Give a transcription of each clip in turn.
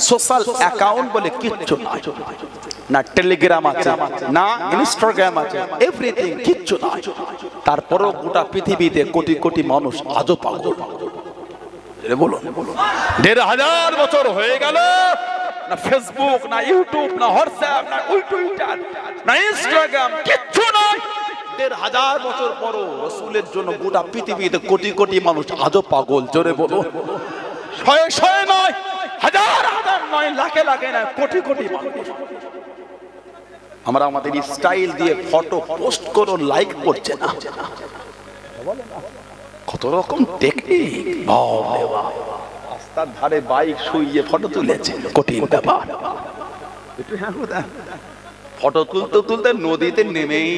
Social account বলে কিচ্ছু নাই, না টেলিগ্রাম আছে, না ইনস্টাগ্রাম আছে, এভরিথিং কিচ্ছু নাই। তারপরেও গোটা পৃথিবীতে কোটি কোটি মানুষ আজও পাগল। বলুন, ১৫০০ বছর হয়ে গেল, না ফেসবুক, না ইউটিউব, না হোয়াটসঅ্যাপ, না টুইটার, না ইনস্টাগ্রাম, কিচ্ছু নাই। ১৫০০ বছর পরও রাসূলের জন্য গোটা পৃথিবীতে কোটি কোটি মানুষ আজও পাগল। জোরে বলুন, শয়ে শয়ে নয়, হাজার হাজার নয়, লাখে লাখে নয়, কোটি কোটি মানুষ। আমরা আমাদের স্টাইল দিয়ে ফটো পোস্ট করো, লাইক করছে না। কত রকম টেকনিক, রাস্তার ধারে বাইক শুইয়ে ফটো তুলেছে, কঠিন ব্যাপার। ফটো তুলতে তুলতে নদীতে নেমেই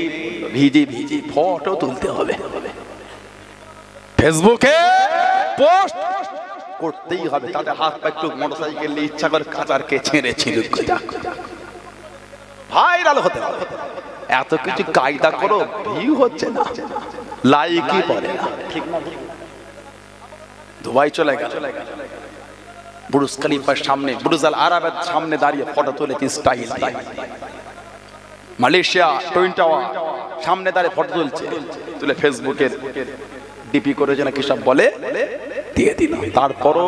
ভিজি ভিজি ফটো তুলতে হবে, ফেসবুকে পোস্ট করতেই হবে। তাতে হাত পা একটু মোটরসাইকেল নিয়ে ইচ্ছা করে কাচারকে ছেড়ে ছিল, ভাইরাল হতে হবে। এত কিছু কায়দা করো, ভিউ হচ্ছে না, লাইকই পড়ে না, ঠিক না? দুবাই চলে গেল, বুর্জ খলিফার সামনে, বুর্জ আল আরাবের সামনে দাঁড়িয়ে ফটো তুলেছি স্টাইল। মালয়েশিয়া টুইন টাওয়ার সামনে দাঁড়িয়ে ফটো তুলছে, তুলে ফেসবুকের ডিপি করেছে না কি সব বলে দিয়ে দিল। তারপরও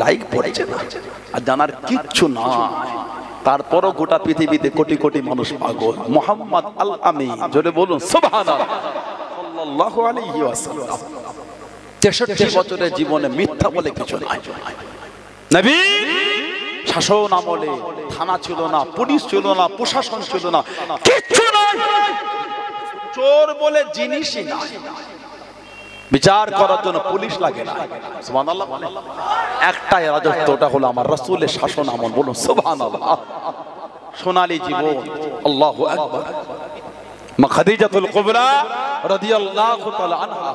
লাইক পড়েছে না, আর জানার কিচ্ছু না। তারপরও গোটা পৃথিবীতে কোটি কোটি মানুষ পাগল। মুহাম্মদ আল আমিন, জোরে বলুন সুবহানাল্লাহ, সাল্লাল্লাহু আলাইহি ওয়াসাল্লাম ৬৩ বছরের জীবনে মিথ্যা বলে কিছু নাই। নবী শাসন আমলে থানা ছিল না, পুলিশ ছিল না, প্রশাসন ছিল না, কিচ্ছু নাই। চোর বলে জিনিসই নাই, বিচার করার জন্য পুলিশ লাগে না। সুবহানাল্লাহ। একটাই রাজত্ব, ওটা হলো আমার রাসূলের শাসন আমল। বলুন সুবহানাল্লাহ। সোনালী জীবন, আল্লাহু আকবার। মা খাদিজাতুল কুবরা রাদিয়াল্লাহু তাআলা আনহা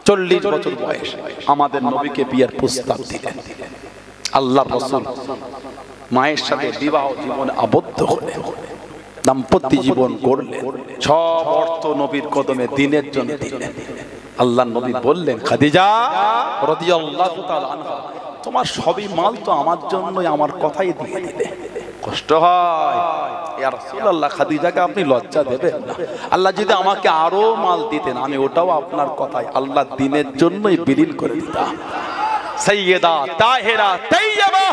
৪০ বছর বয়স আমাদের নবীকে বিয়ের প্রস্তাব দিলেন। আল্লাহর রাসূল মায়ের সাথে বিবাহ জীবনে আবদ্ধ হলেন, দাম্পত্য জীবন গড়লেন। সব অর্থ নবীর কদমে দিনের জন্য দিলেন। আল্লাহর নবী বললেন, খাদিজা রাদিয়াল্লাহু তাআলা আনহা, তোমার সবই মাল তো আমার জন্যই, আমার কথাই দিয়ে দিলে। কষ্ট হয় ইয়া রাসূলুল্লাহ, খাদিজাকে আপনি লজ্জা দেবেন না। আল্লাহ যদি আমাকে আরো মাল দিতেন, আমি ওটাও আপনার কথাই আল্লাহ দিনের জন্যই বিলীন করে দিতাম। সাইয়্যিদা তাহেরা তাইয়্যিবা,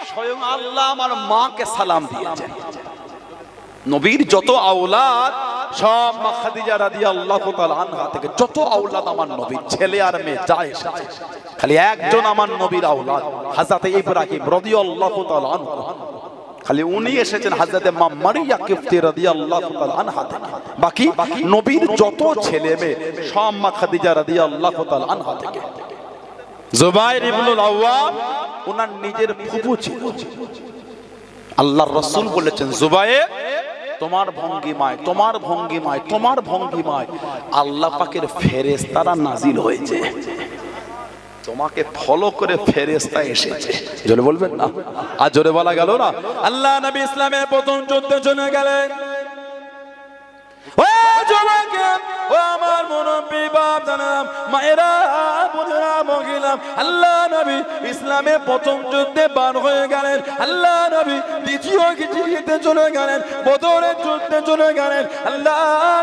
স্বয়ং আল্লাহ আমার মাকে সালাম দিয়েছেন। নবীর যত আওলাদ সব মা খাদিজা রাদিয়াল্লাহু তাআলা আনহা থেকে যত আওলাদ আমার নবীর ছেলে আর মেয়ে যা এসেছে, খালি একজন আমার নবীর আওলাদ হযরত ইব্রাহিম রাদিয়াল্লাহু তাআলা আনহু, খালি উনি এসেছেন হযরত মা মারিয়া কিফতি রাদিয়াল্লাহু তাআলা আনহা থেকে। বাকি নবীর যত ছেলে মেয়ে সব মা খাদিজা রাদিয়াল্লাহু তাআলা আনহা থেকে। জুবাইর ইবনুল আওয়াম ওনার নিজের ফুফু ছিল। আল্লাহর রাসূল বলেছেন, জুবাইর তোমার ভঙ্গিমায়, তোমার ভঙ্গিমায়, তোমার ভঙ্গিমায় আল্লাহ পাকের ফেরেশতারা নাজিল হয়েছে, তোমাকে ফলো করে ফেরেশতা এসেছে। জোরে বলবেন না, আর জোরে বলা গেল না। আল্লাহ নবী ইসলামের প্রথম যুদ্ধে চলে গেলেন। ও জওয়ানকে, ও আমার মুরব্বি বাপ জানাম, মায়েরা বোনেরা মহিলা, আল্লাহ নবী ইসলামের প্রথম যুদ্ধে বার হয়ে গেলেন। আল্লাহ নবী দ্বিতীয় যুদ্ধে চলে গেলেন, বদরের যুদ্ধে চলে গেলেন। আল্লাহ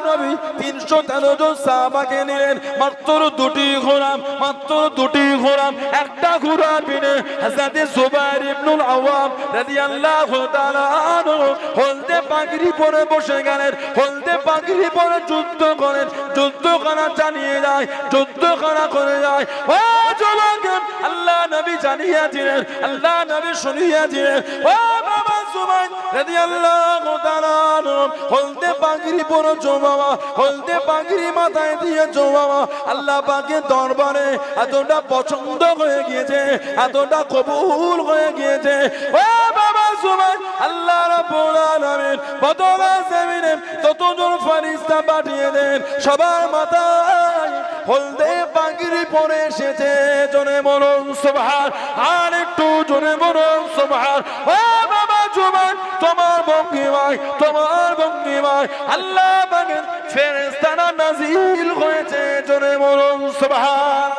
নবী ৩১৩ জন সাহাবাকে নিলেন। মাত্র দুটি ঘোড়া, মাত্র দুটি ঘোড়া, একটা ঘোড়া পিনে হযরত জুবাইর ইবনুল আওয়াম রাদিয়াল্লাহু তাআলা আনহু হলদে পাগড়ি পরে বসে গেলেন। হলদে পাগড়ি পরে যুদ্ধ করেন, যুদ্ধখানা চালিয়ে যায়, যুদ্ধখানা করে যায়। ও জওয়ানগণ, আল্লাহ নবী জানিয়েছিলেন, আল্লাহ নবী শুনিয়েছিলেন, ও বাবা জুবাইর রাদিয়াল্লাহু তাআলা আনহু হলদে পাগড়ি পরে বাবা, হলদে পাগড়ি মাথায় দিয়ে বাবা আল্লাহ পাকের দরবারে এতটা পছন্দ হয়ে গিয়েছে, এতটা কবুল হয়ে গিয়েছে। ও বাবা জুবাইর, আল্লাহ রাব্বুল আলামিন বদরের জমিনে ততজন ফেরেশতা পাঠিয়ে দেন, সবার মাথায় হলদে পাগড়ি পরে এসেছে। জোরে বলুন সুবহান, আর একটু জোরে বলুন সুবহান। ও বাবা জুবাইর, তোমার ভঙ্গিমায়, তোমার ভঙ্গিমায় আল্লাহ পাকের ফেরেশতারা নাজিল হয়েছে। জোরে বলুন সুবহান।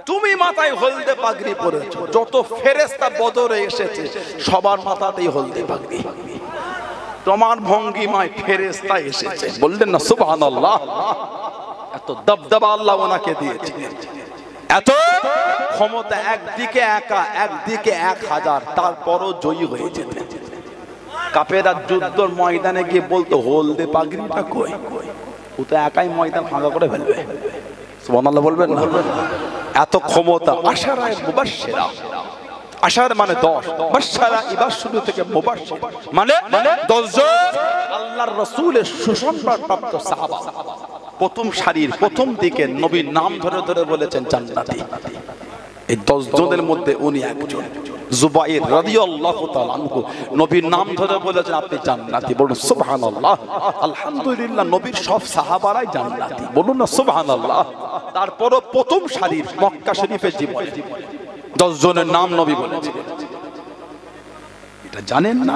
তুমি মাথায় হলদে পাগড়ি পরেছো, যত ফেরেশতা বদরে এসেছে সবার মাথাতেই হলদে পাগড়ি। তোমার ভঙ্গিমায় ফেরেশতা এসেছে, বললেন না সুবহানাল্লাহ। এত দবদবা আল্লাহ ওনাকে দিয়েছে, এত ক্ষমতা, একদিকে একা একদিকে 1000, তারপরও জয়ী হয়ে যেতে। কাফেররা যুদ্ধের ময়দানে গিয়ে বলতো হলদে পাগড়িটা কই, ও তো একাই ময়দান ফাঁকা করে ফেলবে। সুবহানাল্লাহ বলবেন না? এত ক্ষমতা। আশারায়ে মুবাশশিরা, আশার মানে 10, বাশশারা এবার শুরু থেকে মুবাশশির মানে 10 জন আল্লাহর রাসূলের সুসংবাদপ্রাপ্ত সাহাবা। প্রথম সারির প্রথম দিকে নবীর নাম ধরে ধরে বলেছেন জান্নাতি। এই 10 জনের মধ্যে উনি একজন। জুবাইর রাদিয়াল্লাহু তাআলা আনহু নবীর নাম ধরে বলেছেন আপনি জান্নাতি। বলুন সুবহানাল্লাহ। আলহামদুলিল্লাহ, নবীর সব সাহাবারাই জান্নাতি, বলুন না সুবহানাল্লাহ। তারপরও প্রথম সারির মক্কা শরীফের জীবনে 10 জনের নাম নবী বলেছেন। এটা জানেন না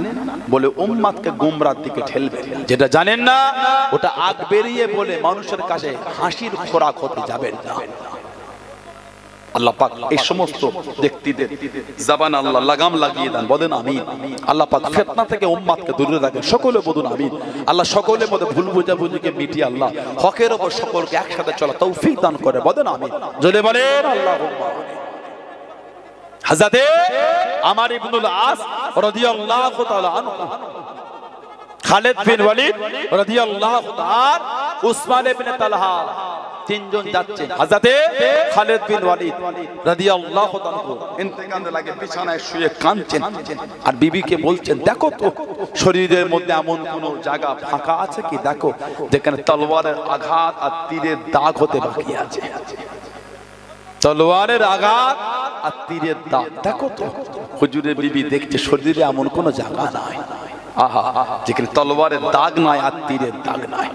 বলে উম্মাতকে গোমরার দিকে ঠেলবে, যেটা জানেন না ওটা আগ বেরিয়ে বলে মানুষের কাছে হাসির খোরাক হতে যাবেন না। আল্লাহ পাক এই সমস্ত ব্যক্তিদের জবান আল্লাহ লাগাম লাগিয়ে দেন, বলেন আমিন। আল্লাহ পাক ফিতনা থেকে উম্মাতকে দূরে রাখেন, সকলে বলুন আমিন। আল্লাহ সকলের মধ্যে ভুল বুঝাবুঝিকে মিটিয়ে আল্লাহ হকের উপর সকলকে একসাথে চলা তৌফিক দান করে, বলেন আমিন। জোরে বলেন আল্লাহুম্মা আমিন। হযরতে আমর ইবনুল আস রাদিয়াল্লাহু তাআলা আনহু, খালিদ বিন ওয়ালিদ রাদিয়াল্লাহু তাআলা, উসমান ইবনে তালহা, তিনজন যাচ্ছেন। হযরতে খালিদ বিন ওয়ালিদ রাদিয়াল্লাহু তাআলা ইন্তেকালে লাগে বিছানায় শুয়ে কাঁদছেন আর বিবিকে বলছেন দেখো তো শরীরের মধ্যে এমন কোন জায়গা ফাঁকা আছে কি, দেখো যেখানে তলোয়ারের আঘাত আর তীরের দাগ হতে বাকি আছে। তলোয়ারের আঘাত আর তীরের দাগ দেখো তো। হুজুরের বিবি দেখছে শরীরে এমন কোন জায়গা নাই, আহা, যেখানে তলোয়ারের দাগ নাই আর তীরের দাগ নাই।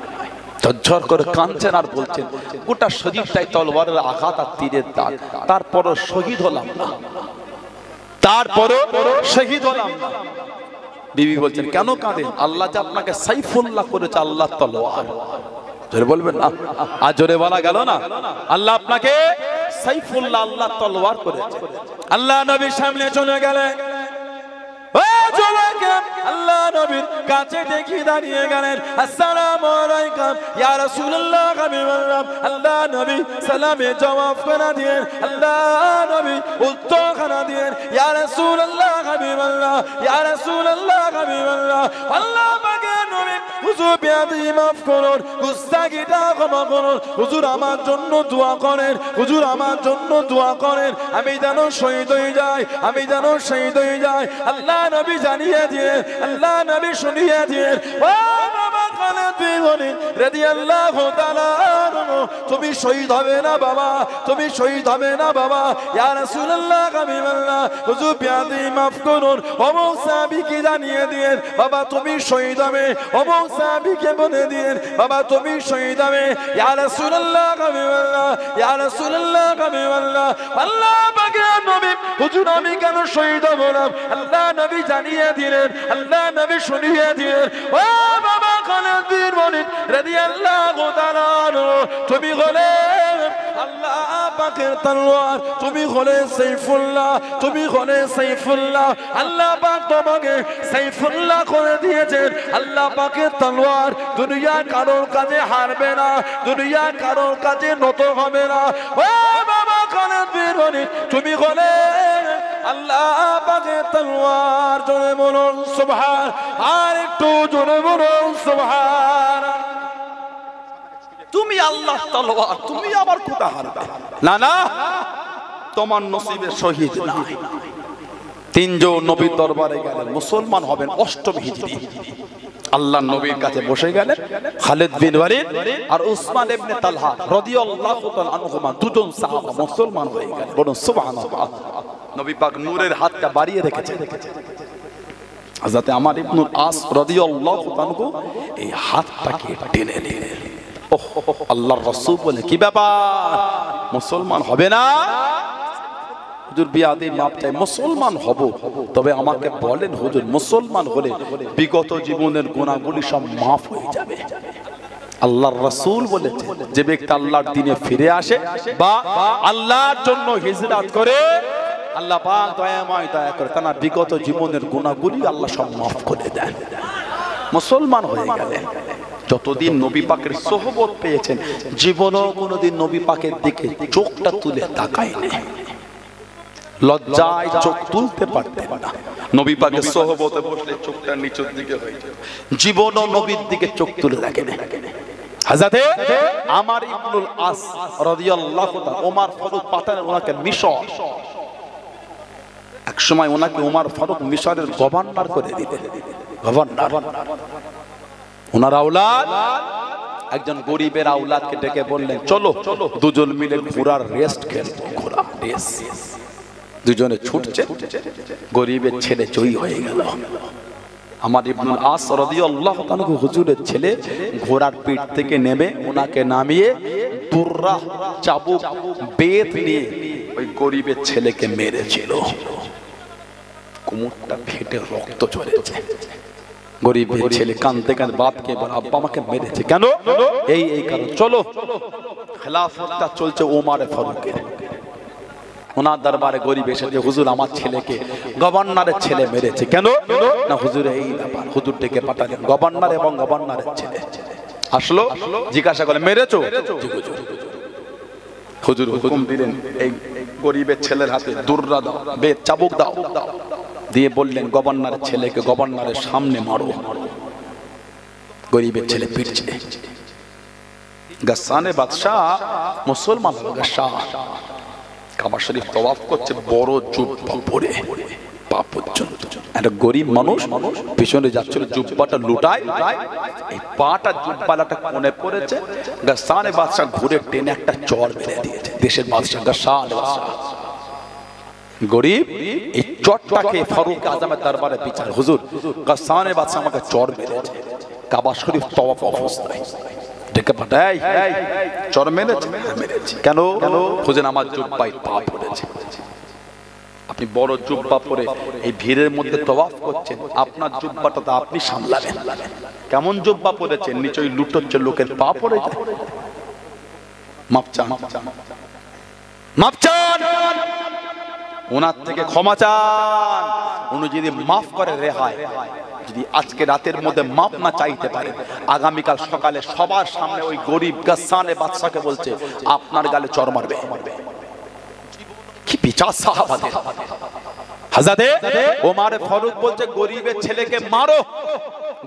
ঝরঝর করে কাঁদছেন আর বলছেন গোটা শরীরটাই তলোয়ারের আঘাত আর তীরের দাগ, তারপরও শহীদ হলাম না, তারপরও শহীদ হলাম না। বিবি বলছেন কেন কাঁদেন? আল্লাহ যে আপনাকে সাইফুল্লাহ করেছে, আল্লাহ তলোয়ার। জোরে বলবেন না? আর জোরে বলা গেল না? আল্লাহ আপনাকে সাইফুল্লাহ, আল্লাহ তলোয়ার করেছে। আল্লাহ নবীর সামনে চলে গেলেন, আল্লাহ নবীর কাছে দেখি দাঁড়িয়ে গেলেন। আসসালামু আলাইকুম ইয়া রাসূলুল্লাহ, হাবিবাল্লাহ। আল্লাহ নবী সালামে জবাব করে দিলেন, আল্লাহ নবী উত্তর করে দিলেন, ইয়া রাসূলুল্লাহ, হাবিবাল্লাহ, ইয়া রাসূলুল্লাহ, হাবিবাল্লাহ। আল্লাহ পাকের নবী হুজুর বেয়াদবি মাফ করুন, গুস্তাখিটা ক্ষমা করুন, হুজুর আমার জন্য দোয়া করেন, হুজুর আমার জন্য দোয়া করেন, আমি যেন শহীদ হয়ে যাই, আমি যেন শহীদ হয়ে যাই। আল্লাহ নবী জানিয়ে দিয়ে, আল্লাহ নবী শুনিয়ে দিয়ে, ও বাবা খালিদ বিন ওয়ালিদ রাদিয়াল্লাহু তাআলা আনহু, তুমি শহীদ হবে না বাবা, তুমি শহীদ হবে না বাবা। ইয়া রাসূলুল্লাহ, হাবিবাল্লাহ, হুজুর বেয়াদবি মাফ করুন। অমুক সাহাবীকে জানিয়ে দিয়ে বাবা তুমি শহীদ হবে, অমুক সাহাবীকে বলে দিয়ে বাবা তুমি শহীদ হবে। ইয়া রাসূলুল্লাহ, হাবিবাল্লাহ, ইয়া রাসূলুল্লাহ, হাবিবাল্লাহ। আল্লাহ পাকের নবী হুজুর আমি কেন শহীদ হব না? আল্লাহ নবী জানিয়ে দিলেন, আল্লাহ নবী শুনিয়ে দিলেন, ও বাবা খালিদ বিন ওয়ালিদ রাদিয়াল্লাহু তাআলা আনহু, তুমি হলে আল্লাহ পাকের তলোয়ার, তুমি হলে সাইফুল্লাহ, তুমি হলে সাইফুল্লাহ। আল্লাহ পাক তোমাকে সাইফুল্লাহ করে দিয়েছেন। আল্লাহ পাকের তলোয়ার দুনিয়া কারোর কাছে হারবে না, দুনিয়া কারোর কাছে নত হবে না। ও বাবা খালিদ বিন ওয়ালিদ, তুমি হলে আল্লাহ পাকের তলোয়ার। জোরে বলুন সুবহান, আর একটু জোরে বলুন সুবহান। তুমি আল্লাহ তলোয়ার, তুমি আবার কোথা হারবে? না না, তোমার নসিবে শহীদ নাই। তিনজন নবীর দরবারে গেলেন, মুসলমান হবেন 8ম হিজরি। আল্লাহ নবীর কাছে বসে গেলেন খালিদ বিন ওয়ালিদ আর উসমান ইবনে তালহা রাদিয়াল্লাহু তাআলা আনহুমা, দুজন সাহাবা মুসলমান হয়ে গেলেন। বলুন সুবহানাল্লাহ। নবী পাক নূরের হাতটা বাড়িয়ে রেখেছেন। হযরত আমর ইবনুল আস রাদিয়াল্লাহু তাআলা এই হাতটাকে টেনে নিলেন। আল্লাহর রাসূল বলে কি ব্যাপার, মুসলমান হবে না? হুজুর বিয়াদবি মাপ চাই, মুসলমান হব, তবে আমাকে বলেন হুজুর মুসলমান হলে বিগত জীবনের গুনাহগুলি সব মাফ হয়ে যাবে? আল্লাহর রাসূল বলেছেন যে ব্যক্তি আল্লাহর দ্বীনে ফিরে আসে বা আল্লাহর জন্য হিজরত করে, আল্লাহ পাক দয়াময় দয়া করে তার বিগত জীবনের গুনাহগুলি আল্লাহ সব মাফ করে দেন। মুসলমান হয়ে গেলেন, যতদিন নবী পাকের সোহবত পেয়েছেন জীবনও কোনোদিন নবী পাকের দিকে চোখটা তুলে তাকায়নি, লজ্জায় চোখ তুলতে পারতেন না। নবী পাকের সোহবতে বসলে চোখটা নিচের দিকে হয়ে যায়, জীবনও নবীর দিকে চোখ তুলে দেখেন। হযরতে আমর ইবনুল আস রাদিয়াল্লাহু তাআলা ওমর ফারুক পাঠালেন ওনাকে মিশর। এক সময় ওনাকে ওমর ফারুক মিশরের গভর্নর করে দিলেন, গভর্নর। ওনার আওলাদ একজন গরিবের আওলাদকে ডেকে বললেন চলো দুজন মিলে ঘোড়ার রেস্ট খেলবো, ঘোড়া রেস। দুজনে ছুটছে, গরিবের ছেলে জয়ী হয়ে গেল। আমর ইবনুল আস রাদিয়াল্লাহু তাআলা হুজুরের ছেলে ঘোড়ার পিঠ থেকে নেমে ওনাকে নামিয়ে দুররা চাবুক বেত নিয়ে ওই গরিবের ছেলেকে মেরেছিল। কোমরটা ফেটে রক্ত ঝরেছে। গরিবের ছেলে কাঁদতে কাঁদতে বাপকে বলে আব্বা আমাকে মেরেছে কেন? এই কারণ। চলো, খেলাফতটা চলছে ওমর ফারুকের। ওনার দরবারে গরিব এসেছে, হুজুর আমার ছেলেকে গভর্নরের ছেলে মেরেছে কেন? না হুজুর এই ব্যাপার। হুজুর ডেকে পাঠালেন গভর্নর এবং গভর্নরের ছেলে আসলো, জিজ্ঞাসা করে মেরেছো? হুজুর হুকুম দিলেন এই গরিবের ছেলের হাতে দুররা দাও, বেত চাবুক দাও, দিয়ে বললেন গভর্নরের ছেলেকে গভর্নরের সামনে মারো। গরিবের ছেলে পিটছে। গাসানে বাদশাহ মুসলমান গাসা কাবা শরীফ তওয়াফ করছে বড় জুব্বা পরে পা পর্যন্ত। একটা গরিব মানুষ পিছনে যাচ্ছিল, জুব্বাটা লুটায়, এই পাটা জুব্বালাটা কোণে পড়েছে। গাসানে বাদশাহ ঘুরে টেনে একটা চড় মেরে দিয়েছে। দেশের বাদশাহ গাসানে বাদশাহ গরিব এই চটটাকে ফারুক আজমের দরবারে বিচার, হুজুর গাসানে বাদশাহ আমাকে চড় মেরেছে কাবা শরীফ তওয়াফ অবস্থায়। ডেকে পাঠাই চড় মেরেছে? কেন? হুজুর আমার জুব্বায় পা পড়েছে। আপনি বড় জুব্বা পরে এই ভিড়ের মধ্যে তওয়াফ করছেন, আপনার জুব্বাটা তো আপনি সামলাবেন। কেমন জুব্বা পরেছেন? নিচে ওই লুটোচ্ছে লোকের পা পড়ে যায়। মাপ চান, মাপ চান, ওনার থেকে ক্ষমা চান। উনি যদি মাফ করে রেহাই, যদি আজকে রাতের মধ্যে মাপ না চাইতে পারে, আগামীকাল সকালে সবার সামনে ওই গরিব গাসানে বাদশাকে বলছে আপনার গালে চড় মারবে। কি বিচার সাহাবাদের! হযরতে ওমর ফারুক বলছে গরিবের ছেলেকে মারো,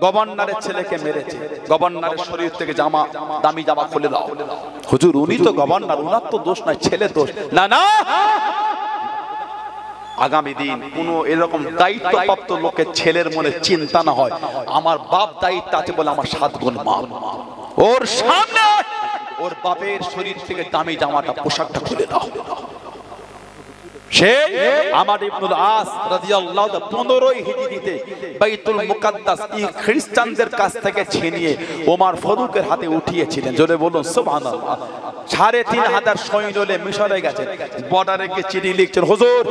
গভর্নরের ছেলেকে মেরেছে, গভর্নরের শরীর থেকে জামা, দামি জামা খুলে দাও। হুজুর উনি তো গভর্নর, ওনার তো দোষ নাই, ছেলে দোষ। না না, আগামী দিন কোন এরকম দায়িত্বপ্রাপ্ত লোকের ছেলের মনে চিন্তা না হয় আমার বাপ দায়িত্ব আছে বলে আমার 7 গুণ মাপ, ওর সামনে ওর বাপের শরীর থেকে দামি জামাটা, পোশাকটা খুলে দাও। সেই আমর ইবনুল আস রাদিয়াল্লাহু তাআলা 15 হিজরিতে বাইতুল মুকাদ্দাস এই খ্রিস্টানদের কাছ থেকে ছিনিয়ে ওমর ফারুকের হাতে উঠিয়েছিলেন। জোরে বলুন সুবহানাল্লাহ। 3500 সৈন্য নিয়ে মিশরে গেছেন, বর্ডারে গিয়ে চিঠি লিখছেন, হুজুর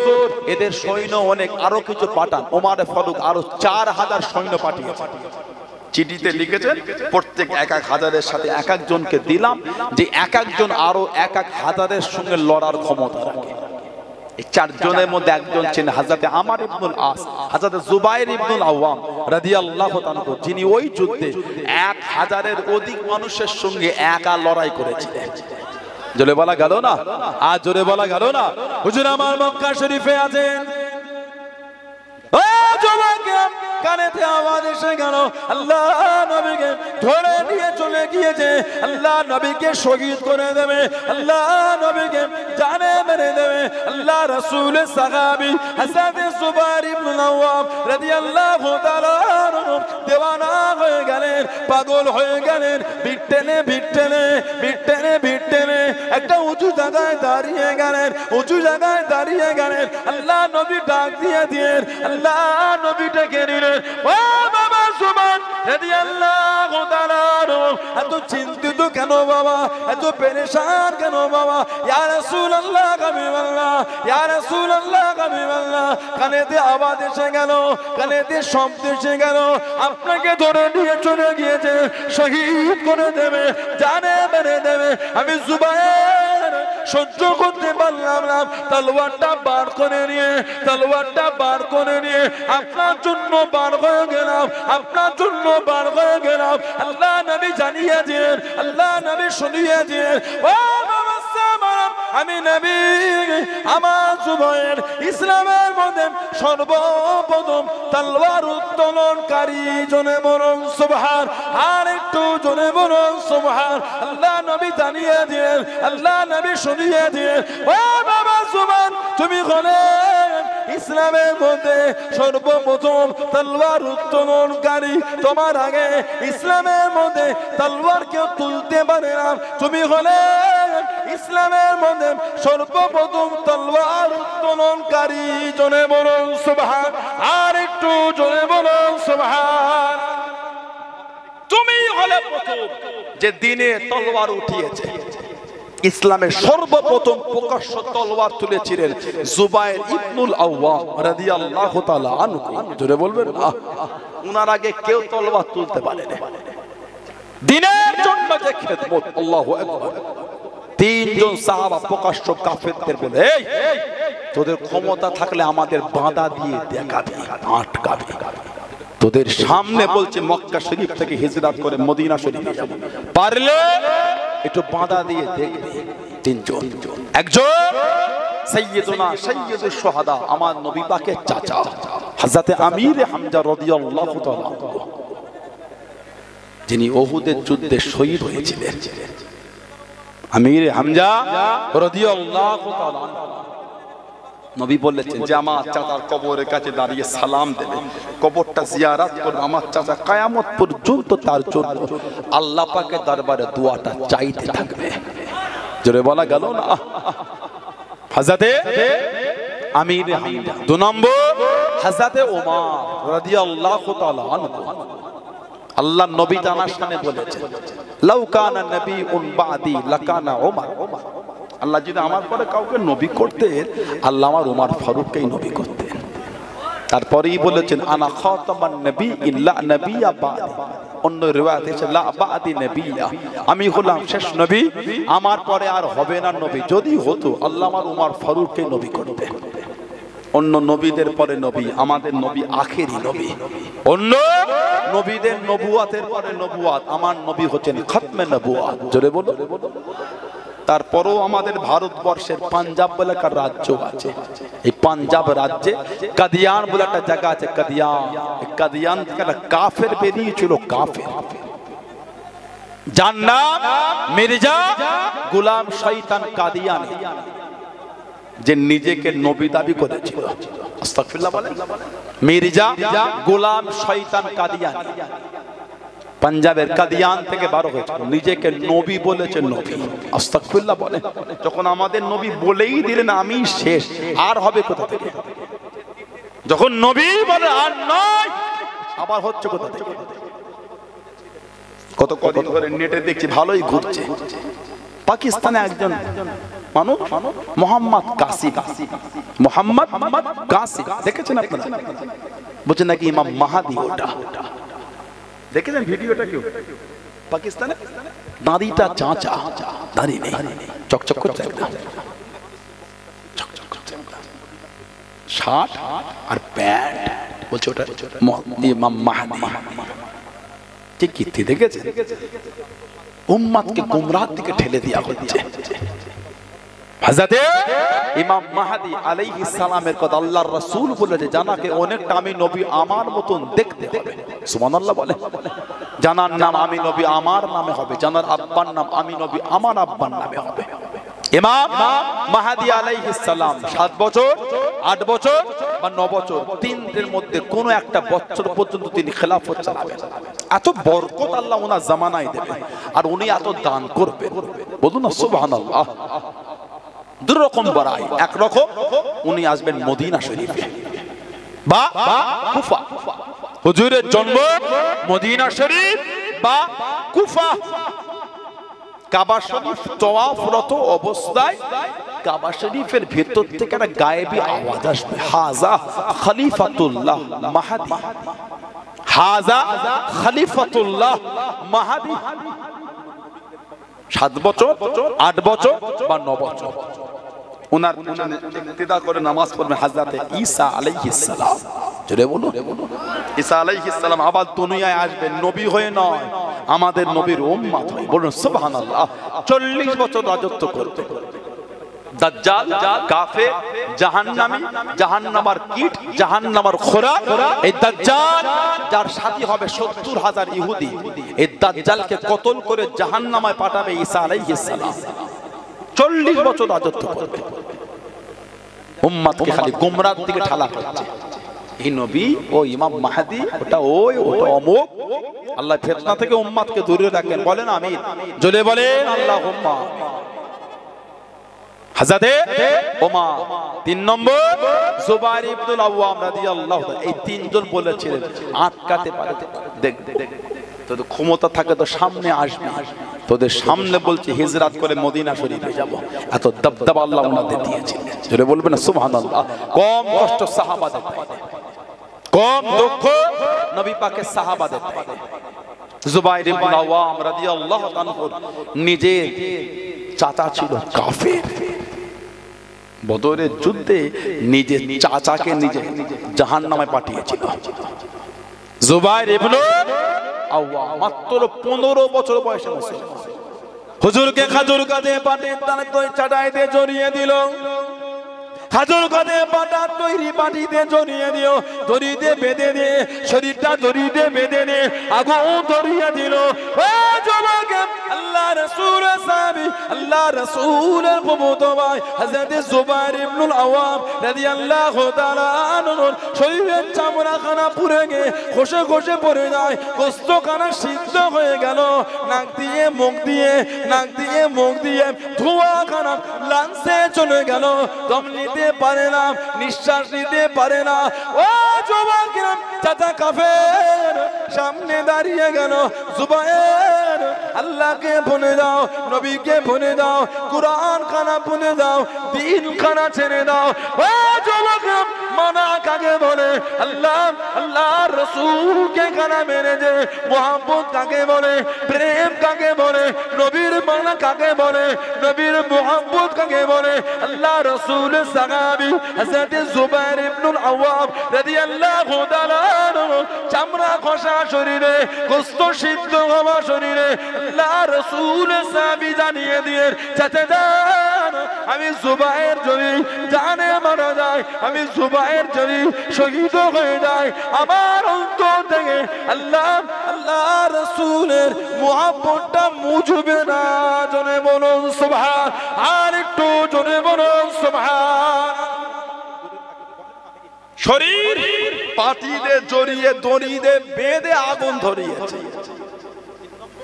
এদের সৈন্য অনেক, আরো কিছু পাঠান। ওমর ফারুক আরো 4000 সৈন্য পাঠিয়েছেন। চিঠিতে লিখেছেন প্রত্যেক 1000-এর সাথে এক একজনকে দিলাম, যে এক একজন আরো 1000-এর সঙ্গে লড়ার ক্ষমতা রাখে। এই 4 জনের মধ্যে একজন ছিলেন হযরত আমর ইবনুল আস, হযরত জুবাইর ইবনুল আওয়াম রাদিয়াল্লাহু তাআলা, যিনি ওই যুদ্ধে 1000-এর অধিক মানুষের সঙ্গে একা লড়াই করেছিলেন। জোরে বলা গেল না? আর জোরে বলা গেল না? হুজুর আমার মক্কা শরীফে আছেন, ও জওয়ানকে কানেতে আওয়াজ এসে গেল, আল্লাহ নবীকে ধরে নিয়ে চলে গিয়েছে, আল্লাহ নবীকে শহীদ করে দেবে, আল্লাহ নবীকে জানে মেরে দেবে। আল্লাহ রাসূলের সাহাবী হযরত জুবাইর ইবনুল আওয়াম রাদিয়াল্লাহু তাআলা দেওয়ানা হয়ে গেলেন, পাগল হয়ে গেলেন। বিট্টেনে বিট্টেনে বিট্টেনে বিট্টেনে একটা উঁচু জায়গায় দাঁড়িয়ে গেলেন, উঁচু জায়গায় দাঁড়িয়ে গেলেন। আল্লাহ নবী ডাক দিয়ে আল্লাহ নবী ডেকে নিলেন, ও বাবা সুবহান রাদিয়াল্লাহু তাআলা এত চিন্তিত কেন বাবা, এত পেরেশান কেন বাবা? ইয়া রাসূলুল্লাহ হাবিবাল্লাহ, ইয়া রাসূলুল্লাহ হাবিবাল্লাহ, কানেতে আওয়াজ এসে গেল, কানেতে শব্দ এসে গেল, আপনাকে ধরে নিয়ে চলে গিয়েছে, শহীদ করে দেবে, জানে মেরে দেবে। আমি জুবায়ের সহ্য করতে পারলাম না, তলোয়ারটা বার করে নিয়ে, তলোয়ারটা বার করে নিয়ে আপনার জন্য বার হয়ে গেলাম, আপনার জন্য বার হয়ে গেলাম। আল্লাহ নবী জানিয়ে দিন, আল্লাহ নবী শুনিয়ে দিন, ও বাবা সালাম, আমি নবী আমার জুবায়ের ইসলামের মধ্যে সর্বপ্রথম তলোয়ার উত্তোলনকারী, জনে বলুন সুবহান, আর একটু জনে বলুন সুবহান। আল্লাহ নবী জানিয়ে দিন, আল্লাহ নবী শুনিয়ে দিন, ও বাবা জুবান, তুমি হলে ইসলামের মধ্যে সর্বপ্রথম তলোয়ার উত্তোলনকারী। তোমার আগে ইসলামের মধ্যে তলোয়ার কেউ তুলতে পারে না, তুমি হলে ইসলামের মধ্যে সর্বপ্রথম তলোয়ার উত্তোলনকারী, জনে বলুন সুবহান, আর একটু জনে বলুন সুবহান। তুমি হলে প্রথম যে দিনে তলোয়ার উঠিয়েছে। ইসলামের সর্বপ্রথম প্রকাশ্য তলোয়ার তুলেছিলেন জুবায়ের ইবনুল আওয়াম রাদিয়াল্লাহু তাআলা আনহু। জোরে বলবেন না, উনার আগে কেউ তলোয়ার তুলতে পারে না। দ্বীনের জন্য যে খেদমত, আল্লাহু আকবার। তিনজন সাহাবা প্রকাশ্য কাফেরদের বলে, এই তোদের ক্ষমতা থাকলে আমাদের বাধা দিয়ে দেখাবি, আটকাবি। তোদের সামনে বলছে মক্কা শরীফ থেকে হিজরত করে মদিনা শরীফে যাব, পারলে একটু বাধা দিয়ে দেখবি। তিনজন, একজন সাইয়্যিদুনা সাইয়্যিদুশ শুহাদা, আমার নবী পাকের চাচা হযরত আমির হামজা রাদিয়াল্লাহু তাআলা আনহু, যিনি উহুদের যুদ্ধে শহীদ হয়েছিলেন। আমির হামজা রাদিয়াল্লাহু তাআলা আনহু নবী বলেছেন যে আমার চাচার কবরের কাছে দাঁড়িয়ে সালাম দেবে, কবরটা জিয়ারত করবে, আমার চাচা কিয়ামত পর্যন্ত তার জন্য আল্লাহ পাকের দরবারে দোয়াটা চাইতে থাকবে। জোরে বলা গেল না। হযরতে আমির হামজা। দু নম্বর হযরতে ওমর রাদিয়াল্লাহু তাআলা আনহু। আল্লাহ নবী জানার সামনে বলেছেন, লাউ কানা নবিয়ুন বাদি লাকানা ওমর। আল্লাহ যদি আমার পরে কাউকে নবী করতেন, আল্লাহ আমার ওমর ফারুককেই নবী করতেন। তারপরেই বলেছেন, আনা খাতামান নবিয়্যিন লা নবিয়্যা বাদি। অন্য রিওয়ায়াতে আছে লা বাদি নবিয়্যা, আমি হলাম শেষ নবী, আমার পরে আর হবে না নবী। যদি হতো, আল্লাহ আমার ওমর ফারুককে নবী করতেন। অন্য নবীদের পরে নবী, আমাদের নবী আখেরি নবী। অন্য নবীদের নবুয়াতের পরে নবুয়াত, আমার নবী হচ্ছেন খতমে নবুয়াত। জোরে বলো। তারপরও আমাদের ভারতবর্ষের পাঞ্জাব বলে একটা রাজ্য আছে, এই পাঞ্জাব রাজ্যে কাদিয়ান বলে একটা জায়গা আছে। কাদিয়ান থেকে একটা কাফের বেরিয়েছিল, কাফের, যার নাম মির্জা গোলাম শয়তান কাদিয়ানী, যে নিজেকে নবী দাবি করেছিল। আস্তাগফিরুল্লাহ বলেন। মির্জা গোলাম শয়তান কাদিয়ানী পাঞ্জাবের কাদিয়ান থেকে বারো হয়েছিল, নিজেকে নবী বলেছে, নবী। আস্তাগফিরুল্লাহ বলেন। যখন আমাদের নবী বলেই দিলেন আমি শেষ, আর হবে কোথা থেকে? যখন নবী বলে আর নয়, আবার হচ্ছে কোথা থেকে? কদিন ধরে নেটে দেখছি ভালোই ঘুরছে, পাকিস্তানে একজন মানুষ মোহাম্মদ কাসিম, মোহাম্মদ কাসিম, দেখেছেন আপনারা? বলছেন নাকি ইমাম মাহাদি। ওটা দেখেছেন ভিডিওটা? কেউ পাকিস্তানে দাড়িটা চাঁচা, দাড়ি নেই, চকচক করছে, শার্ট আর প্যান্ট, বলছে ওটা ইমাম মাহাদি। ঠিক কীর্তি দেখেছে? উম্মতকে গুমরাহ দিকে ঠেলে দেওয়া হচ্ছে। হযরতে ইমাম মাহদী আলাইহিস সালামের কথা আল্লাহর রাসূল বলেছে, জানাকে অনেকটা আমি নবী আমার মতন দেখতে হবে। সুবহানাল্লাহ বলে। জানার নাম আমি নবী আমার নামে হবে, জানার আব্বার নাম আমি নবী আমার আব্বার নামে হবে। ইমাম মাহদী আলাইহিস সালাম 7 বছর, 8 বছর বা 9 বছর, তিনদের মধ্যে কোন একটা বছর পর্যন্ত তিনি খেলাফত চালাবেন। এত বরকত আল্লাহ ওনার জামানায় দেবেন, আর উনি এত দান করবেন। বলুন না সুবহানাল্লাহ। দুই রকম বড়াই। একরকম উনি আসবেন মদিনা শরীফে বা কুফা, হুজুরের জন্ম মদিনা শরীফ বা কুফা। কাবা শরীফ তওয়াফরত অবস্থায় কাবা শরীফের ভেতর থেকে একটা গায়েবী আওয়াজ আসবে, হাজা খলিফাতুল্লাহ মাহদি, হাজা খলিফাতুল্লাহ মাহদি। 7 বছর 8 বছর বা 9 বছর ওনার ইক্তিদা করে নামাজ পড়বেন হযরতে ঈসা আলাইহিস সালাম। জোরে বলুন, ঈসা আলাইহিস সালাম আবার দুনিয়ায় আসবেন, নবী হয়ে নয়, আমাদের নবীর উম্মত হয়ে। বলুন সুবহানাল্লাহ। 40 বছর রাজত্ব করবে। দাজ্জাল, কাফের, জাহান্নামী, জাহান্নামার কীট, জাহান্নামার খোরাক। এই দাজ্জাল যার সাথী হবে 70,000 ইহুদি, এই দাজ্জালকে কতল করে জাহান্নামায় পাঠাবে ঈসা আলাইহিস সালাম। 40 বছর রাজত্ব করবে, উম্মতকে খালি গোমরাহর দিকে ঠেলা করছে। এই নবী ও ইমাম মাহদি, ওটা ওটা অমুক। আল্লাহ ফিতনা থেকে উম্মতকে দূরে রাখেন, বলেন আমিন। জোরে বলেন আল্লাহুম্মা। হযরতে ওমর। 3 নম্বর জুবাইর ইবনুল আওয়াম রাদিয়াল্লাহু তাআলা। এই 3 জন বলেছিলেন আটকাতে পারে, দেখ তোদের ক্ষমতা থাকে তো সামনে আসবি, তোদের সামনে বলছে হিজরত করে মদিনা শরীফে যাব। এত দবদবা আল্লাহ ওনাদের দিয়েছিলেন। জোরে বলবেন না সুবহানাল্লাহ। কম কষ্ট সাহাবাদের, কম দুঃখ নবী পাকের সাহাবাদের। জুবাইর ইবনুল আওয়াম রাদিয়াল্লাহু তাআলা নিজে চাচা ছিল কাফের, বদরের যুদ্ধে নিজের চাচাকে নিজে জাহান্নামে পাঠিয়েছিল। জুবাইর ইবনুল আওয়াম মাত্র 15 বছর বয়সে মুসলমান। হুজুরকে খাজুর গাছে পাটে তানে তো চাটাই দিয়ে জড়িয়ে দিল। খাজুর গাছে পাটা তৈরি পাটিতে জড়িয়ে দিও, দড়িতে বেঁধে দিয়ে শরীরটা দড়িতে বেঁধে দিয়ে আগুন ধরিয়ে দিল। ও যুবক, আল্লাহ রাসূল সাহাবী, আল্লাহ রাসূলের প্রভুতো ভাই হযরত জুবাইর ইবনুল আওয়াম রাদিয়াল্লাহু তাআলা আনহু শরীরের চামড়া খানা পুড়ে গিয়ে খসে খসে পড়ে যায়, গোশত খানা সিদ্ধ হয়ে গেল। নাক দিয়ে মুখ দিয়ে, নাক দিয়ে মুখ দিয়ে ধোঁয়া খানা লাংসে চলে গেল। দম নিতে পারে না, নিঃশ্বাস নিতে পারে না। ও যুবক, চাচা কাফের সামনে দাঁড়িয়ে গেল। জুবাইর, আল্লাহকে ভুলে দাও, নবীকে ভুলে দাও, কুরআন খানা ভুলে দাও, দ্বীন খানা ছেড়ে দাও। ও যুবক, মানা কাকে বলে? আল্লাহ আল্লাহর রাসূলকে খানা মেরে যে মুহাব্বত কাকে বলে? প্রেম কাকে বলে? নবীর মানা কাকে বলে? নবীর মুহাব্বত কাকে বলে? আল্লাহ রাসূলের সাহাবী হযরত জুবাইর ইবনুল আওয়াম রাদিয়াল্লাহু তাআলা চামড়া খসা শরীরে, গোশত সিদ্ধ হওয়া শরীরে আল্লাহ রাসূলের সাহাবী জানিয়ে দিয়ে, চাচা জান, আমি জুবাইর যদি জানে মারা যায়, আমি জুবাইর যদি শহীদ হয়ে যায়, আমার অন্তর থেকে আল্লাহ আল্লাহ রাসূলের মুহাব্বতটা মুছবে না। জোরে বলুন সুবহান। আর একটু জোরে বলুন সুবহান। শরীর পাটিতে জড়িয়ে দড়িতে বেঁধে আগুন ধরিয়েছে,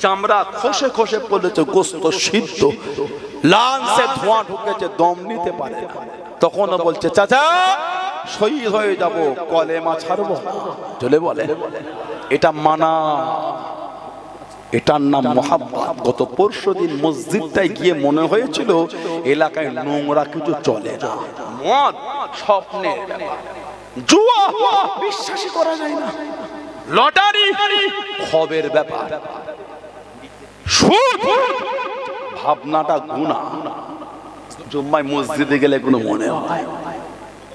চামড়া খসে খসে পড়েছে, গোশত সিদ্ধ, লাংসে ধোঁয়া ঢুকেছে, দম নিতে পারে না। তখন বলছে চাচা শহীদ হয়ে যাব, কলেমা ছাড়বো না। চলে বলে এটা মানা, এটার নাম মুহাব্বত। গত পরশুদিন মসজিদটায় গিয়ে মনে হয়েছিল এলাকায় নোংরা কিছু চলে না, মদ, স্বপ্নের ব্যাপার, জুয়া বিশ্বাসই করা যায় না, লটারি খবের ব্যাপার, সুদ ভাবনাটা গুনাহ। জুম্মায় মসজিদে গেলে কোনো মনে হয়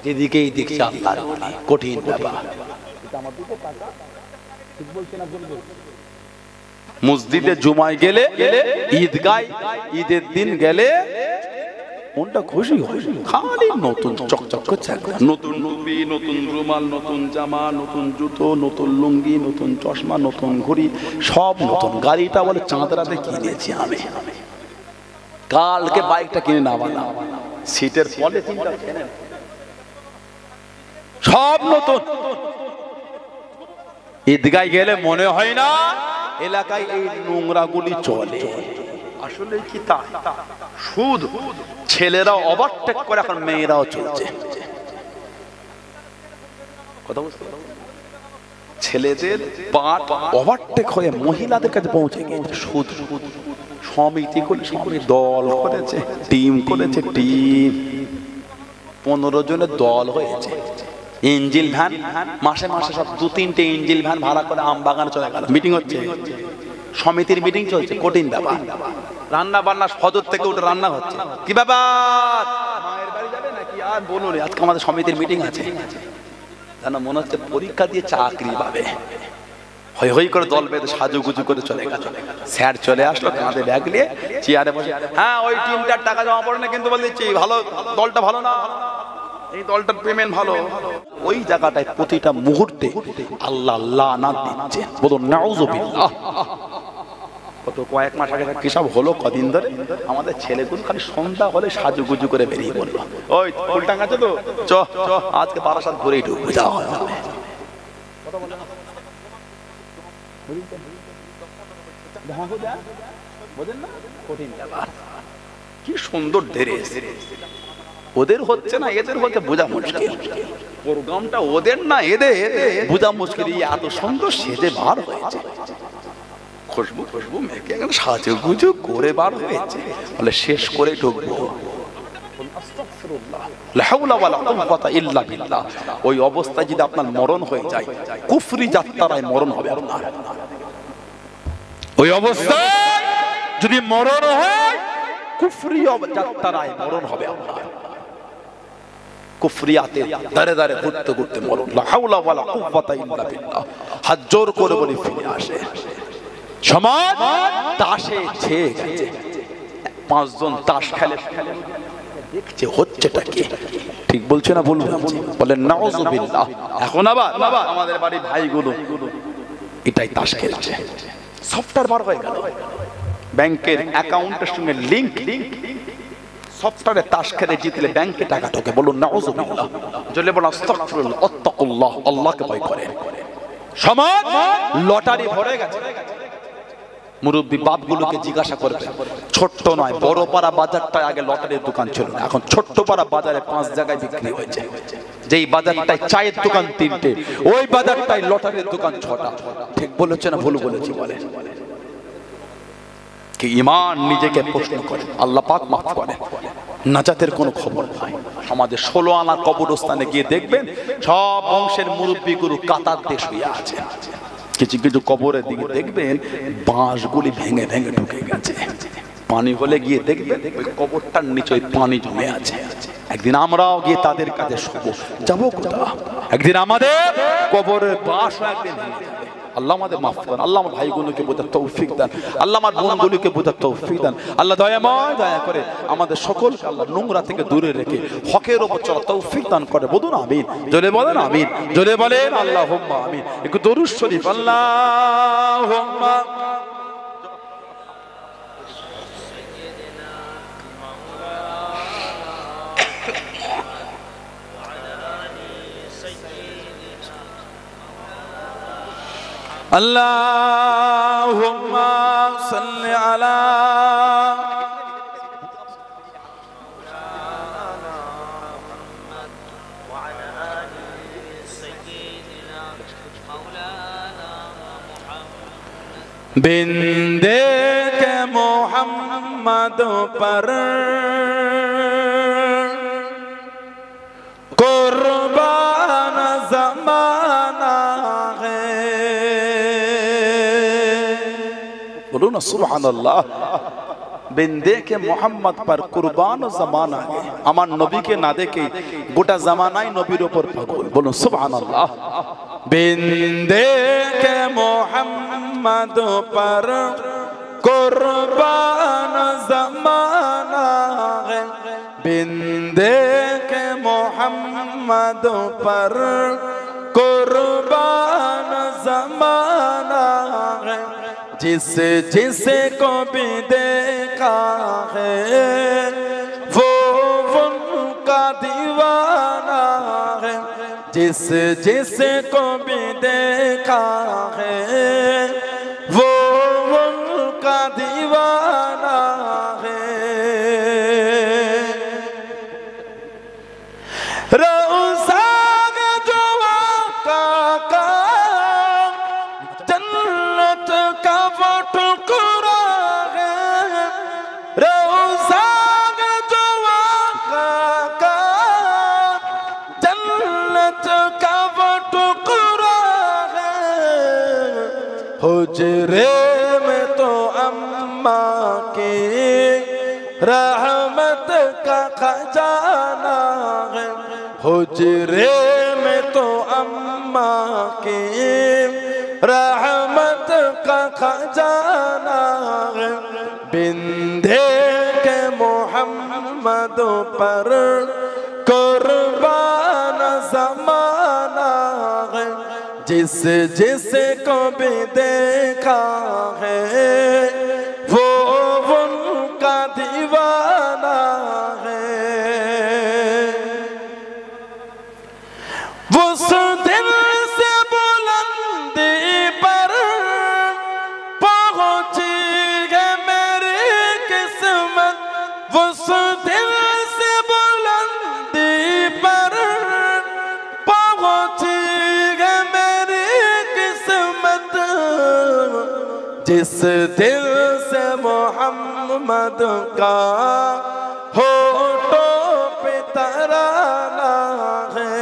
যেদিকেই দেখছি আল্লাহর ওলি, কঠিন ব্যাপার। মসজিদে জুমায় গেলে, ঈদগায় ঈদের দিন গেলে মনটা খুশি হয়, খালি নতুন চকচক করছে, নতুন টুপি, নতুন রুমাল, নতুন জামা, নতুন জুতো, নতুন লুঙ্গি, নতুন চশমা, নতুন ঘড়ি, সব নতুন। গাড়িটা বলে চাঁদরাতে কিনেছি আমি, কালকে বাইকটা কিনে না বানা, সিটের পলিথিনটা সব নতুন। ঈদগায় গেলে মনে হয় না এলাকায় এই নোংরাগুলি চলে। আসলে কি তা সুদ, ছেলেরা ওভারটেক করে, এখন মেয়েরাও চলছে। কথা বুঝতে ছেলেদের পাট ওভারটেক হয়ে মহিলাদের কাছে পৌঁছে গিয়েছে। সুদ সমিতি করে, সমিতি দল করেছে, টিম করেছে, টিম 15 জনের দল হয়েছে। ইঞ্জিল ভ্যান মাসে মাসে সব 2-3টে ইঞ্জিল ভ্যান ভাড়া করে আমবাগানে চলে গেল। মিটিং হচ্ছে, সমিতির মিটিং চলছে, কঠিন ব্যাপার। রান্না বান্না ফজর থেকে উঠে রান্না হচ্ছে। কি ব্যাপার, মায়ের বাড়ি যাবে নাকি? আর বলুন, আজকে আমাদের সমিতির মিটিং আছে। জানো, মনে হচ্ছে পরীক্ষা দিয়ে চাকরি পাবে। হই হই করে দল বেঁধে সাজুগুজু করে চলে গেল। স্যার চলে আসলো, কাঁধে ব্যাগ নিয়ে চেয়ারে বসে, হ্যাঁ ওই টিমটার টাকা জমা পড়ে না কিন্তু বলে দিচ্ছি, ভালো দলটা ভালো না, এই দলটার পেমেন্ট ভালো। ওই জায়গাটায় প্রতিটা মুহূর্তে আল্লাহ লানাত দিচ্ছে। বলুন নাউযুবিল্লাহ। কত কয়েক মাস আগে কি সব হলো, কদিন ধরে আমাদের ছেলেগুলো খালি সন্ধ্যা হলে সাজুগুজু করে বেরিয়ে পড়লো। ওই ফুলটাং আছে তো, চ আজকে বারাসাত ঘুরেই ঢুকবে, যাওয়া হবে। কি সুন্দর ড্রেস, ওদের হচ্ছে না এদের হচ্ছে, বোঝা মুশকিল। প্রোগ্রামটা ওদের না এদের, বোঝা মুশকিল। এত সুন্দর সেজে বার হয়েছে, খুশবু খুশবু মেখে সাজুগুজু করে বার হয়েছে, বলে শেষ করে ঢুকবো। ওই অবস্থায় যদি আপনার মরণ হয়ে যায়, কুফরি যাত্রায় মরণ হবে আপনার। ওই অবস্থায় যদি মরণ হয়, কুফরি যাত্রায় মরণ হবে আপনার। কুফরিয়াতে দাঁড়ে দাঁড়ে ঘুরতে ঘুরতে মরণ। লা হাওলা ওয়ালা কুওয়াতা ইল্লা বিল্লাহ। হাত জোর করে বলে ফিরে আসে। সমাজ তাসে ছেয়ে গেছে। 5 জন তাস খেলে দেখছে হচ্ছেটা কি, ঠিক বলছে না? বলুন, বলেন নাউযুবিল্লাহ। এখন আবার আমাদের বাড়ির ভাইগুলো এটাই তাস খেলছে। সফটওয়্যার বার হয়ে গেল, ব্যাংকের অ্যাকাউন্টের সঙ্গে লিংক। সফটওয়্যারে তাস খেলে জিতলে ব্যাংকে টাকা ঢোকে। বলুন নাউযুবিল্লাহ। জলে বলুন আস্তাগফিরুল্লাহ, আত্তাকুল্লাহ, আল্লাহকে ভয় করে। সমাজ লটারি ভরে গেছে। মুরব্বী বাপগুলোকে জিজ্ঞাসা করবে, ছোট্ট নয় বড় পাড়া বাজারটায় আগে লটারির দোকান ছিল না, এখন ছোট্ট পাড়া বাজারে 5 জায়গায় বিক্রি হয়েছে। যেই বাজারটায় চায়ের দোকান 3টে, ওই বাজারটায় লটারির দোকান 6টা। ঠিক বলেছে না ভুল বলেছি? বলে কি ঈমান নিজেকে প্রশ্ন করে, আল্লাহ পাক মাফ করে। নাজাতের কোনো খবর নাই। আমাদের 16 আনা কবরস্থানে গিয়ে দেখবেন সব বংশের মুরব্বী গুরু কাতার দিয়ে শুয়ে আছে। কিছু কিছু কবরের দিকে দেখবেন বাঁশগুলি ভেঙে ভেঙে ঢুকে গেছে। পানি হলে গিয়ে দেখবেন ওই কবরটার নিচে পানি জমে আছে। একদিন আমরাও গিয়ে তাদের কাছে যাবো কোথা? একদিন আমাদের কবরের বাঁশ একদিন ভেঙে যাবে। আল্লাহ আমাদের মাফ করেন, আল্লাহ আমার ভাইগুলোকে বোঝার তৌফিক দেন, আল্লাহ আমার বোনগুলোকে বোঝার তৌফিক দেন। আল্লাহ দয়াময় দয়া করে আমাদের সকলকে আল্লাহ নোংরা থেকে দূরে রেখে হকের ওপর চলা তৌফিক দান করে। বলুন আমিন, জোরে বলেন আমিন, জোরে বলেন আল্লাহুম্মা আমিন। একটু দরুদ শরীফ আল্লাহুম্মা। আল্লাহুম্মা সাল্লি আলা बिंदे के मोहम्मद पर कुर्बान ज़माना है। बोलो ना सुभानअल्लाह। बिंदे के मोहम्मद पर कुर्बान ज़माना है। अमान नबी के ना देखे गोटा ज़माना ही नबीर ऊपर पागल। बोलो सुभानअल्लाह। बिंदे के मोहम्मद पर कुर्बान ज़माना है। बिंदे के मोहम्मद पर कुर्बान ज़माना है। जिसे को भी देखा है वो उनका दीवाना है। जिसे को भी देखा है वो उनका दीवाना है। रोज़ा में जो आका का हुजरे में तो अम्मा की रहमत का खजाना है, हुजरे में तो अम्मा की रहमत का खजाना है। बिंधे के मोहम्मद पर कुर्बान ज़माना है, जिस को भी देखा है वो उनका दीवाना है। उस दिल से बुलंदी पर पहुंची है मेरी किस्मत, उस दिल से बुलंदी पर पहुंची है मेरी किस्मत, जिस दिल से मोहम्मद का होठों पे तराना है।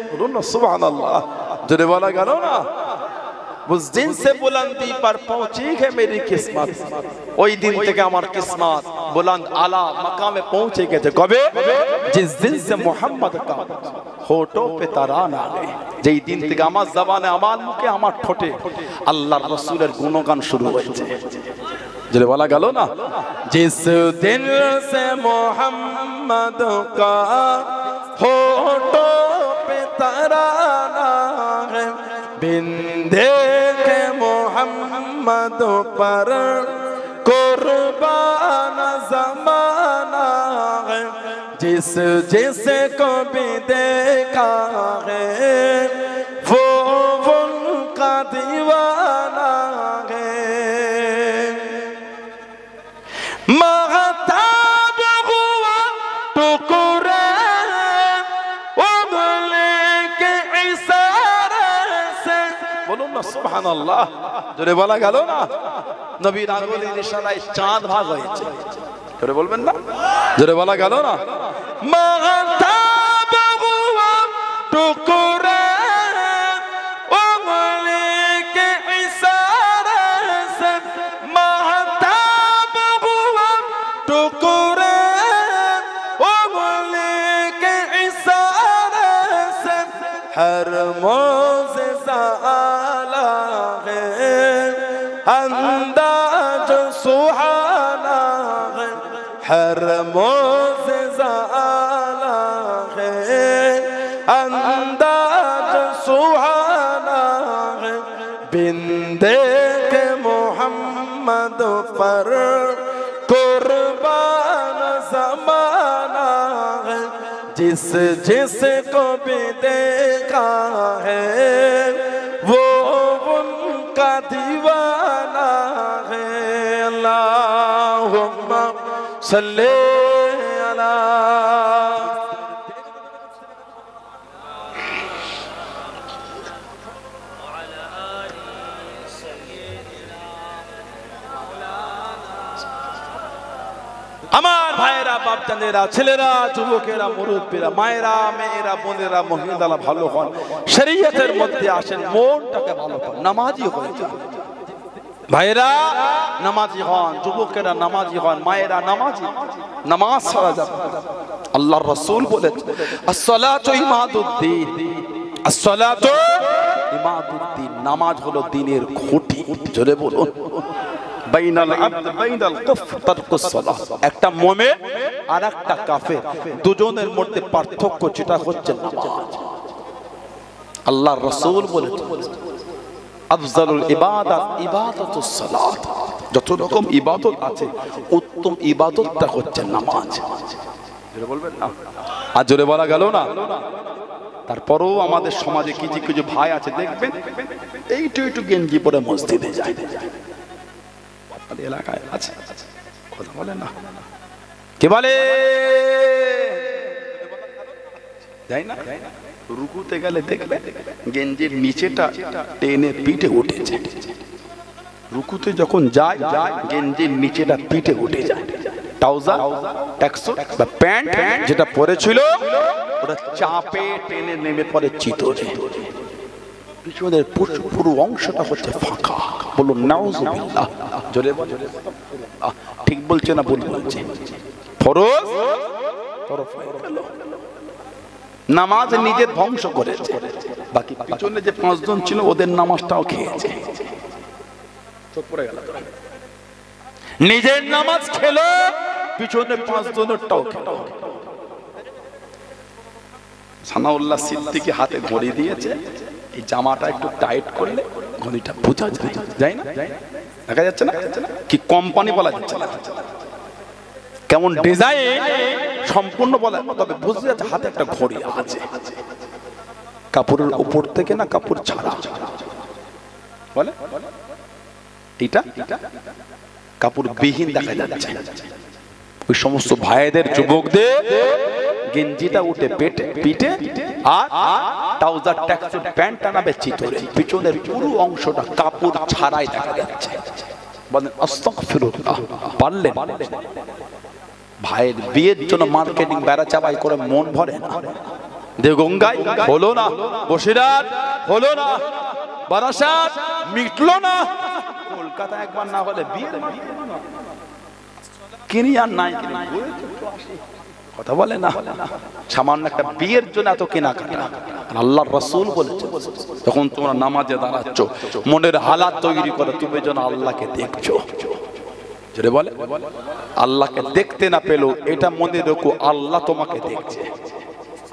बोलो ना सुभान अल्लाह, जो वाला गानो ना, उस दिन से बुलंदी पर पहुंची है मेरी किस्मत, ওই দিন থেকে আমার কিসমত বুলंद आला मकामे पहुंचे গেছে। কবে? जिस दिन से मोहम्मद का होठों पे तराना है, যেই দিন থেকে আমার জবানে আমার মুখে আমার ঠোঁটে আল্লাহর রাসূলের গুণগান শুরু হয়েছে। जो वाला गालो ना, जिस दिन से मोहम्मद का होठों पे तराना है, बिंधे के मोहम्मद पर कुर्बान ज़माना है, जिस को भी देखा है वो उनका दीवाना है। महताब हुआ टुकड़े उंगली के इशारे से, बोलो ना सुभान अल्लाह, जोरे बोला गलो ना, নবীর আঙ্গুলের ইশারায় চাঁদ ভাগ হয়েছে। জোরে বলবেন না, জোরে বলা গেল না। महताब हुआ टुकड़े उंगली के इशारे से, महताब हुआ टुकड़े उंगली के इशारे से, हर मोज़िज़ा आला है, अंदाज सुहाना है, हर मोज़िज़ा आला है, अंदाज सुहाना है। बिंदे के मोहम्मद पर कुर्बान ज़माना है, जिस को भी देखा है वो उनका दीवाना है। अल्लाहुम्मा सल्ले अला। আমার ভাইয়েরা, বাপজানেরা, ছেলেরা, যুবকেরা, মুরব্বীরা, মায়েরা, মেয়েরা, বোনেরা, মহিলারা ভালো হন, শরীয়তের মধ্যে আসেন, মনটাকে ভালো করেন, নামাজি হয়ে যান। ভাইয়েরা নামাজি হন, যুবকেরা নামাজি হন, মায়েরা নামাজি, নামাজ ছাড়া যাবে। আল্লাহর রাসূল বলেছেন আসসালাতু ইমাদুদ্দিন, আসসালাতু ইমাদুদ্দিন, নামাজ হলো দ্বীনের খুঁটি। জোরে বলুন, বাইনাল আবদ বাইনাল কুফর তারকুস সালাহ। একটা মুমিন আর একটা কাফের, দুজনের মধ্যে পার্থক্য যেটা হচ্ছে নামাজ। আল্লাহর রাসূল বলেছেন আফজালুল ইবাদাত ইবাদাতুস সালাত, যত রকম ইবাদত আছে উত্তম ইবাদতটা হচ্ছে নামাজ। জোরে বলবেন না, আর জোরে বলা গেল না। তারপরেও আমাদের সমাজে কিছু কিছু ভাই আছে দেখবেন এইটু একটু গেঞ্জি পরে মসজিদে যায়, এলাকায় আছে, কথা বলে না, কে বলে যাই না, রুকুতে গেলে দেখবে গেঞ্জির নিচেটা টেনে পিঠে উঠেছে। রুকুতে যখন যায় গেঞ্জির নিচেটা পিঠে উঠে যায়। ট্রাউজার, ট্যাক্সুট বা প্যান্ট যেটা পরেছিল ওটা চাপে টেনে নেমে পড়ে চিতরে। পিছনের পুরো অংশটা হচ্ছে ফাঁকা। বলুন নাউজুবিল্লাহ, জোরে বলেন। ঠিক বলছে না ভুল বলছে? ফরজ তরফ হয়ে গেল, নামাজ নিজে ধ্বংস করেছে, বাকি পিছনে যে 5 জন ছিল ওদের নামাজটাও খেয়েছে। চোখ পড়ে গেল, নিজের নামাজ খেলো, পিছনে 5 জনেরটাও খেলো। সানাউল্লাহ সিদ্দিকী হাতে ঘড়ি দিয়েছে, এই জামাটা একটু টাইট করলে ঘড়িটা বোঝা যায় না, দেখা যাচ্ছে না? কি কোম্পানি বলা যাচ্ছে না, কেমন ডিজাইন সম্পূর্ণ বলা, তবে বুঝতে যাচ্ছে হাতে একটা ঘড়ি আছে। কাপড়ের উপর থেকে না কাপড় ছাড়া বলে, এটা কাপড় বিহীন দেখা যাচ্ছে। ওই সমস্ত ভাইদের, যুবকদের গেঞ্জিটা উঠে পিঠে আর ট্রাউজার ট্যাক্সুট প্যান্ট টানাবে চিতরে, পিছনের পুরো অংশটা কাপড় ছাড়াই দেখা যাচ্ছে। বলেন আস্তাগফিরুল্লাহ। পারলেন? ভাইয়ের বিয়ের জন্য মার্কেটিং বেড়া চাবাই করে মন ভরে না। দেগঙ্গায় হলো না, বসিরহাট হলো না, বারাসাত মিটলো না, কলকাতা একবার না হলে বিয়ে কিনি আর নাই কথা বলে না। সামান্য একটা বিয়ের জন্য এত কেনাকাটা। আল্লাহর রাসূল বলেছেন, যখন তোমরা নামাজে দাঁড়াচ্ছ মনের হালাত তৈরি করে তুমি যেন আল্লাহকে দেখছো। জোরে বলে, আল্লাহকে দেখতে না পেলেও এটা মনে রেখো আল্লাহ তোমাকে দেখছে।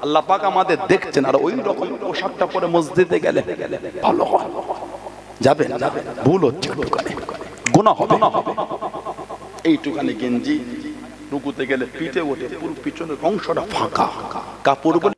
আল্লাহ পাক আমাদের দেখছেন। আর ওই রকম পোশাকটা পরে মসজিদে গেলে ভালো হয়, যাবেন ভুল হচ্ছে, গুনাহ হবে। এইটুখানি গেঞ্জি রুকুতে গেলে পিঠে ওঠে, পুরো পিছনের অংশটা ফাঁকা, কাপড় বলে